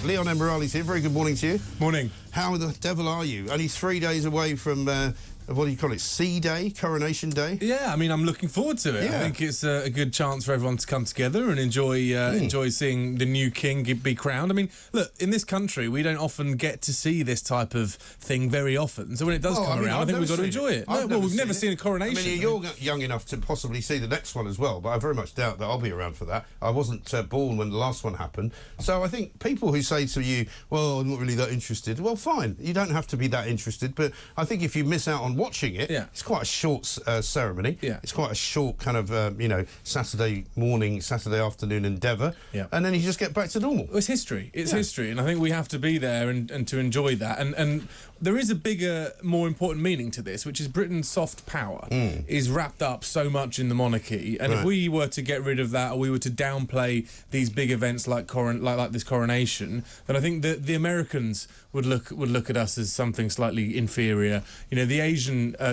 Leon Emirali's here. Very good morning to you. Morning. How the devil are you? Only 3 days away from, what do you call it, C-Day, Coronation Day? Yeah, I mean, I'm looking forward to it. Yeah. I think it's a good chance for everyone to come together and enjoy seeing the new king be crowned. I mean, look, in this country, we don't often get to see this type of thing very often. So when it does come around, I think we've got to enjoy it. We've never seen a coronation. I mean, you're young enough to possibly see the next one as well, but I very much doubt that I'll be around for that. I wasn't born when the last one happened. So I think people who say to you, well, I'm not really that interested, well, fine. You don't have to be that interested, but I think if you miss out on watching it, it's quite a short ceremony. Yeah. It's quite a short kind of, Saturday morning, Saturday afternoon endeavour. Yeah. And then you just get back to normal. Well, it's history. It's history. And I think we have to be there and to enjoy that. And there is a bigger, more important meaning to this, which is Britain's soft power is wrapped up so much in the monarchy. And if we were to get rid of that, or we were to downplay these big events like this coronation, then I think that the Americans would look at us as something slightly inferior. You know, the Asian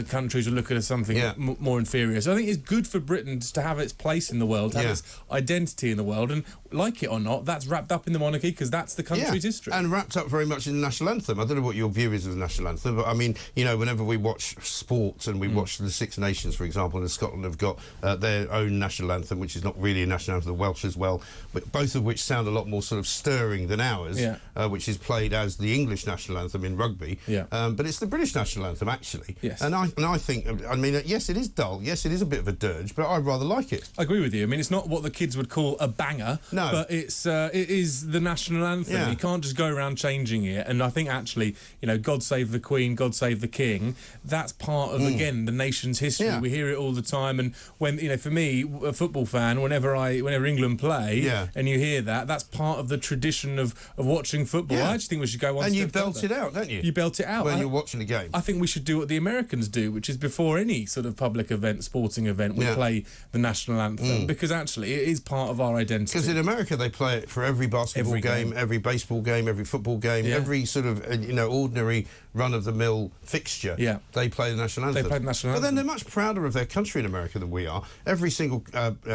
countries would look at us something more inferior. So I think it's good for Britain to have its place in the world, to have its identity in the world, and like it or not, that's wrapped up in the monarchy because that's the country's history. And wrapped up very much in the national anthem. I don't know what your view is of the national anthem, but I mean, you know, whenever we watch sports and we watch the Six Nations, for example, and Scotland have got their own national anthem, which is not really a national anthem, the Welsh as well, but both of which sound a lot more sort of stirring than ours, which is played as the English national anthem in rugby. But it's the British national anthem, actually. Yes. And I think, I mean, yes, it is dull. Yes, it is a bit of a dirge, but I rather like it. I agree with you. I mean, it's not what the kids would call a banger, but it is the national anthem. Yeah. You can't just go around changing it. And I think, actually, you know, God Save the Queen, God Save the King, that's part of, again, the nation's history. Yeah. We hear it all the time. And when, you know, for me, a football fan, whenever England play and you hear that, that's part of the tradition of watching football. I just think we should go on. And you belt it out, don't you? You belt it out. When you're watching a game. I think we should do what the Americans do, which is before any sort of public event, sporting event, we play the national anthem, because actually it is part of our identity. Because in America they play it for every basketball game, every baseball game, every football game, every sort of ordinary run-of-the-mill fixture. Yeah. They play the national anthem. They play the national anthem. But then they're much prouder of their country in America than we are. Every single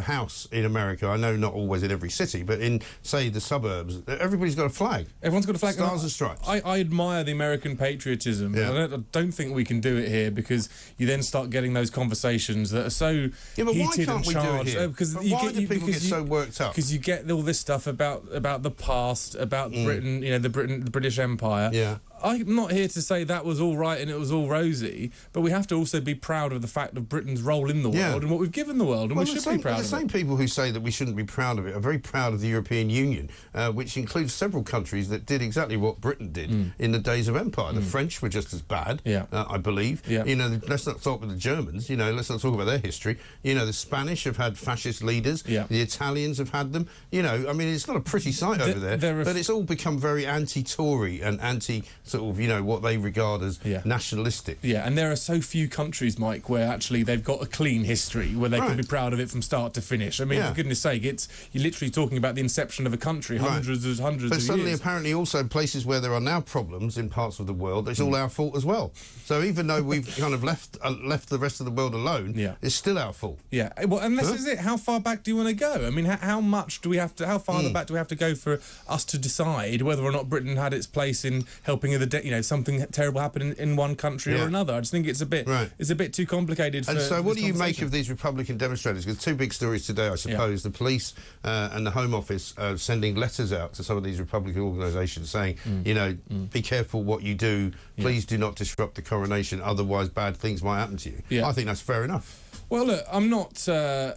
house in America, I know not always in every city, but in, say, the suburbs, everybody's got a flag. Everyone's got a flag. Stars and stripes. I admire the American patriotism. Yeah. I don't think we can do it here, because you then start getting those conversations that are so but why heated can't and we charged. Do it here? Because why do people get so worked up? Because you get all this stuff about the past, about Britain, you know, the British Empire. Yeah. I'm not here to say that was all right and it was all rosy, but we have to also be proud of the fact of Britain's role in the world and what we've given the world, and we should be proud of it. The same people who say that we shouldn't be proud of it are very proud of the European Union, which includes several countries that did exactly what Britain did in the days of empire. The French were just as bad, I believe. Yeah. You know, let's not talk about the Germans, you know, let's not talk about their history. You know, the Spanish have had fascist leaders, the Italians have had them. You know, I mean, it's not a pretty sight over there, but it's all become very anti-Tory and anti sort of, you know, what they regard as nationalistic. Yeah, and there are so few countries, Mike, where actually they've got a clean history, where they can be proud of it from start to finish. I mean, for goodness sake, you're literally talking about the inception of a country, hundreds of years. But suddenly, apparently, also places where there are now problems in parts of the world, it's all our fault as well. So even though we've kind of left the rest of the world alone, it's still our fault. Yeah, well, and this is it. How far back do you want to go? I mean, how much do we have to? How far back do we have to go for us to decide whether or not Britain had its place in helping something terrible happen in one country or another? I just think it's a bit too complicated. And so, what do you make of these Republican demonstrators? Because two big stories today, I suppose: the police and the Home Office sending letters out to some of these Republican organisations saying, you know, be careful what you do. Please do not disrupt the coronation, otherwise bad things might happen to you. Yeah. I think that's fair enough. Well, look, I'm not a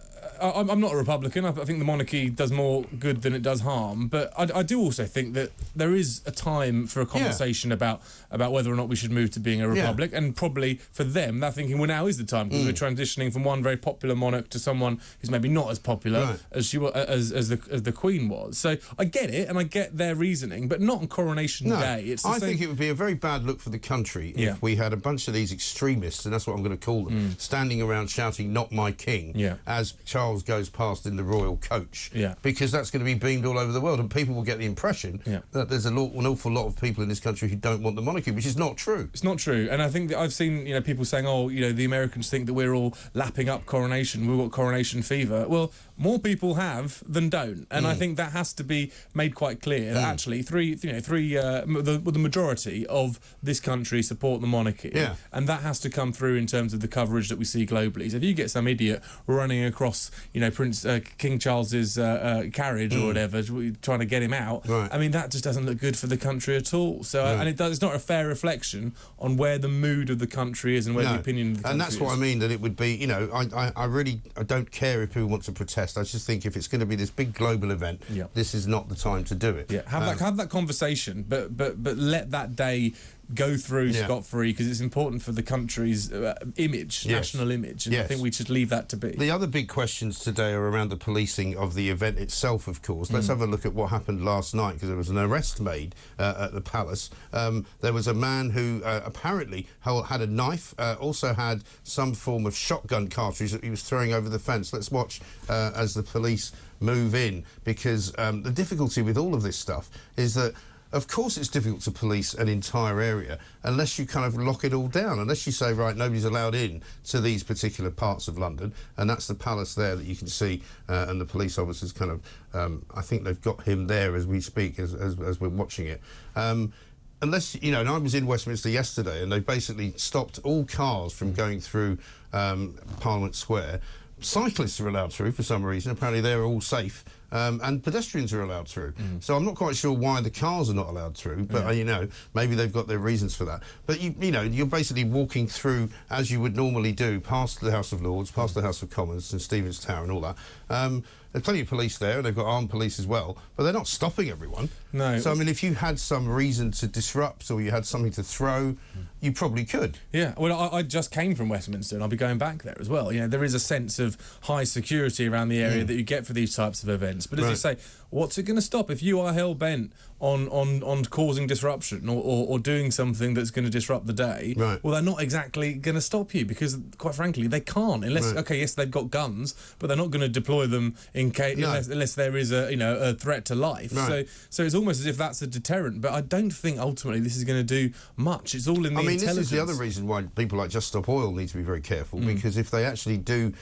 Republican. I think the monarchy does more good than it does harm. But I do also think that there is a time for a conversation about whether or not we should move to being a republic. And probably for them, they're thinking, well, now is the time, because we're transitioning from one very popular monarch to someone who's maybe not as popular as the Queen was. So I get it, and I get their reasoning, but not on Coronation Day. I think it would be a very bad look for the country if we had a bunch of these extremists, and that's what I'm going to call them, standing around shouting, "Not my king," as Charles goes past in the royal coach, because that's going to be beamed all over the world, and people will get the impression that there's an awful lot of people in this country who don't want the monarchy, which is not true. It's not true, and I think that I've seen people saying, oh, the Americans think that we're all lapping up coronation, we've got coronation fever. Well, more people have than don't, and I think that has to be made quite clear that actually the majority of this country support the monarchy, and that has to come through in terms of the coverage that we see globally. So if you get some idiot running across, King Charles's carriage or whatever, trying to get him out, I mean, that just doesn't look good for the country at all. So, and it's not a fair reflection on where the mood of the country is and where the opinion of the country is. And that's what I mean, that it would be, I don't care if people want to protest. I just think if it's going to be this big global event, this is not the time to do it. Yeah, have that conversation, but let that day go through scot-free, because it's important for the country's image, national image, and I think we should leave that to be. The other big questions today are around the policing of the event itself, of course. Let's have a look at what happened last night, because there was an arrest made at the palace. There was a man who apparently had a knife, also had some form of shotgun cartridge that he was throwing over the fence. Let's watch as the police move in, because the difficulty with all of this stuff is that, of course, it's difficult to police an entire area unless you kind of lock it all down, unless you say, right, nobody's allowed in to these particular parts of London, and that's the palace there that you can see, and the police officers kind of, I think they've got him there as we speak, as we're watching it. Unless, and I was in Westminster yesterday, and they basically stopped all cars from going through Parliament Square. Cyclists are allowed through for some reason. Apparently they're all safe. And pedestrians are allowed through. So I'm not quite sure why the cars are not allowed through, but maybe they've got their reasons for that. But you're basically walking through as you would normally do, past the House of Lords, past the House of Commons and Stephen's Tower and all that. There's plenty of police there, and they've got armed police as well, but they're not stopping everyone. No. So, I mean, if you had some reason to disrupt or you had something to throw, you probably could. Yeah, well, I just came from Westminster, and I'll be going back there as well. There is a sense of high security around the area that you get for these types of events. But as you say, what's it going to stop? If you are hell-bent on causing disruption or doing something that's going to disrupt the day, well, they're not exactly going to stop you, because, quite frankly, they can't. Unless, yes, they've got guns, but they're not going to deploy them in case unless there is a threat to life. So it's almost as if that's a deterrent. But I don't think ultimately this is going to do much. It's all in the intelligence. This is the other reason why people like Just Stop Oil need to be very careful, because if they actually do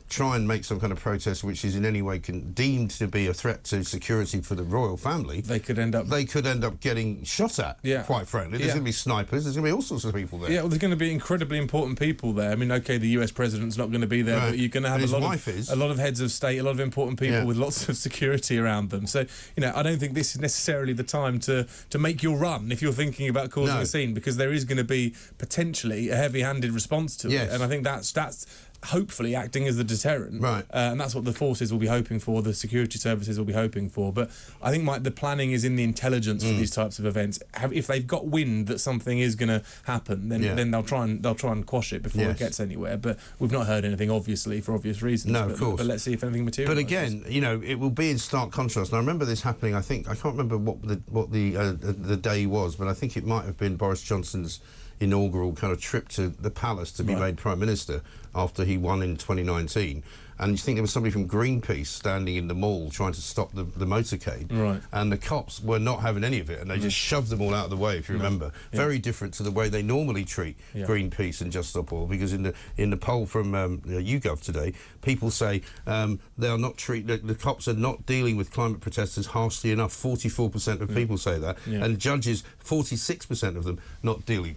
try and make some kind of protest which is in any way deemed to be a threat to security for the royal family, they could end up getting shot at, quite frankly. There's going to be snipers, there's going to be all sorts of people there. Yeah, well, there's going to be incredibly important people there. I mean, OK, the US president's not going to be there, but you're going to have a lot of heads of state, a lot of important people with lots of security around them. So, I don't think this is necessarily the time to make your run if you're thinking about causing a scene, because there is going to be potentially a heavy-handed response to it. And I think that's hopefully acting as the deterrent, and that's what the forces will be hoping for, the security services will be hoping for. But I think the planning is in the intelligence for these types of events. If they've got wind that something is going to happen, then they'll try and quash it before it gets anywhere. But we've not heard anything, obviously, for obvious reasons. No, of course. But let's see if anything materialises. But again, it will be in stark contrast. And I remember this happening. I can't remember what the day was, but I think it might have been Boris Johnson's inaugural kind of trip to the palace to be made Prime Minister after he won in 2019. And you think there was somebody from Greenpeace standing in the mall trying to stop the motorcade, and the cops were not having any of it, and they just shoved them all out of the way, if you remember. Very different to the way they normally treat Greenpeace and Just Stop Oil, because in the poll from YouGov today, people say they are not the cops are not dealing with climate protesters harshly enough. 44% of people say that, and judges, 46% of them, not dealing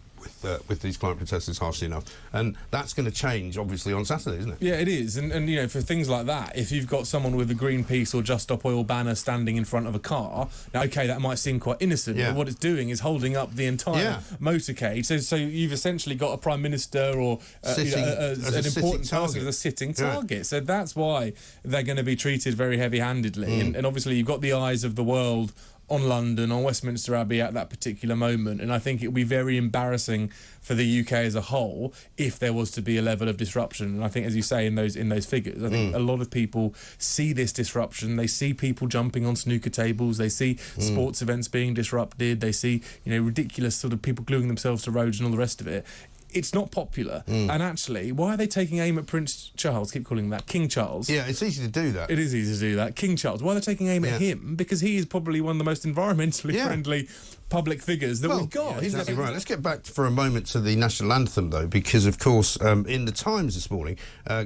with these climate protesters harshly enough. And that's going to change, obviously, on Saturday, isn't it? Yeah, it is. And for things like that, if you've got someone with a Greenpeace or Just Stop Oil banner standing in front of a car, now, OK, that might seem quite innocent, but what it's doing is holding up the entire motorcade. So you've essentially got a Prime Minister or an important person as a sitting target. So that's why they're going to be treated very heavy-handedly. And obviously, you've got the eyes of the world on London, on Westminster Abbey at that particular moment, and I think it would be very embarrassing for the UK as a whole if there was to be a level of disruption. And I think, as you say, in those figures, I think a lot of people see this disruption. They see people jumping on snooker tables. They see sports events being disrupted. They see ridiculous sort of people gluing themselves to roads and all the rest of it. It's not popular. And actually, why are they taking aim at Prince Charles? Keep calling him that. King Charles. Yeah, it's easy to do that. It is easy to do that. King Charles. Why are they taking aim at him? Because he is probably one of the most environmentally friendly public figures that we've got. Yeah, exactly right. Let's get back for a moment to the national anthem, though, because, of course, in the Times this morning,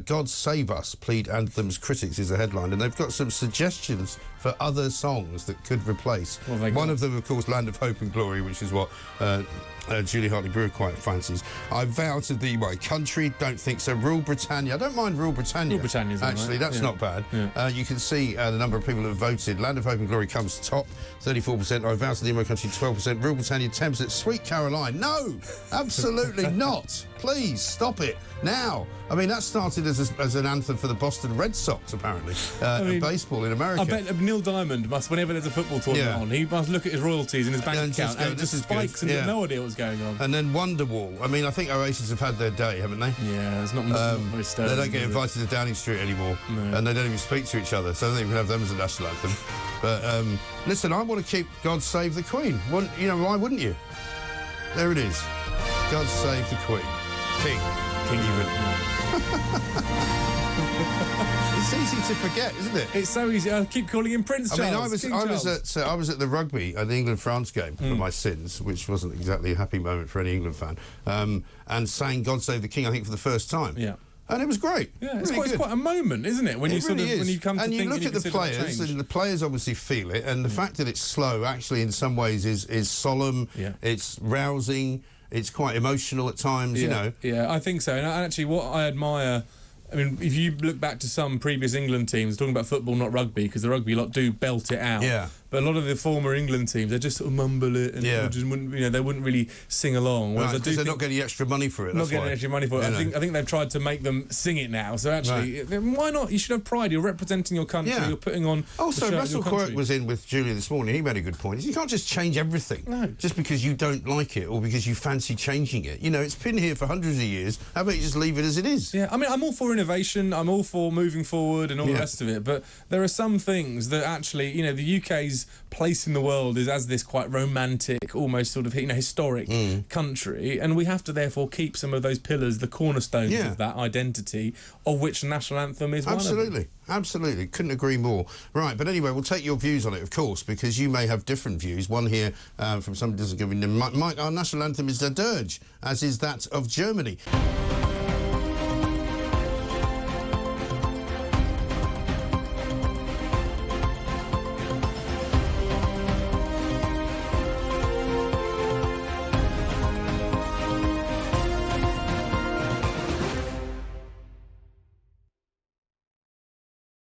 God Save Us, plead Anthem's critics is a headline, and they've got some suggestions for other songs that could replace. One of them, of course, Land of Hope and Glory, which is what Julie Hartley-Brewer quite fancies. I vow to thee my country, don't think so. Rule Britannia. I don't mind Rule Britannia. Rule Britannia's actually, that's not bad. Yeah. You can see the number of people who have voted. Land of Hope and Glory comes top, 34%. I vow to thee my country, 12%. Rule Britannia, 10%. Sweet Caroline. No, absolutely not. Please stop it now. I mean, that started as an anthem for the Boston Red Sox, apparently, baseball in America. I bet Neil Diamond must, whenever there's a football tournament on, he must look at his royalties in his bank account and just spikes and have no idea what's going on. And then Wonderwall. I mean, I think Oasis have had their day, haven't they? Yeah, it's not very stirring. They don't get invited to Downing Street anymore, and they don't even speak to each other, so I don't think we can have them as a national anthem. But listen, I want to keep God Save the Queen. Why wouldn't you? There it is. God Save the Queen. King even. It's easy to forget, isn't it? It's so easy. I keep calling him Prince Charles. I was at the rugby at the England-France game for my sins, which wasn't exactly a happy moment for any England fan, and sang God Save the King, I think, for the first time. Yeah. And it was great. Yeah, it's quite a moment, isn't it? When you come to and think you look at the players, and the players obviously feel it, and the fact that it's slow, actually, in some ways, is solemn. Yeah. It's rousing. It's quite emotional at times, you know. Yeah, I think so. And actually, what I admire, I mean, if you look back to some previous England teams, talking about football, not rugby, because the rugby lot do belt it out. Yeah. But a lot of the former England teams, they just sort of mumble it, and just wouldn't, they wouldn't really sing along. Right, because they're not getting extra money for it. Not getting extra money for it. I think they've tried to make them sing it now. So actually, why not? You should have pride. You're representing your country. You're putting on. Also, Russell Quirk was in with Julia this morning. He made a good point. You can't just change everything just because you don't like it or because you fancy changing it. It's been here for hundreds of years. How about you just leave it as it is? Yeah, I mean, I'm all for innovation. I'm all for moving forward and all the rest of it. But there are some things that actually, the UK's place in the world is as this quite romantic, almost sort of historic country, and we have to therefore keep some of those pillars, the cornerstones of that identity, of which the national anthem is one of them. Absolutely, couldn't agree more. Right, but anyway, we'll take your views on it, of course, because you may have different views. One here from somebody who doesn't give me Mike, our national anthem is the dirge, as is that of Germany.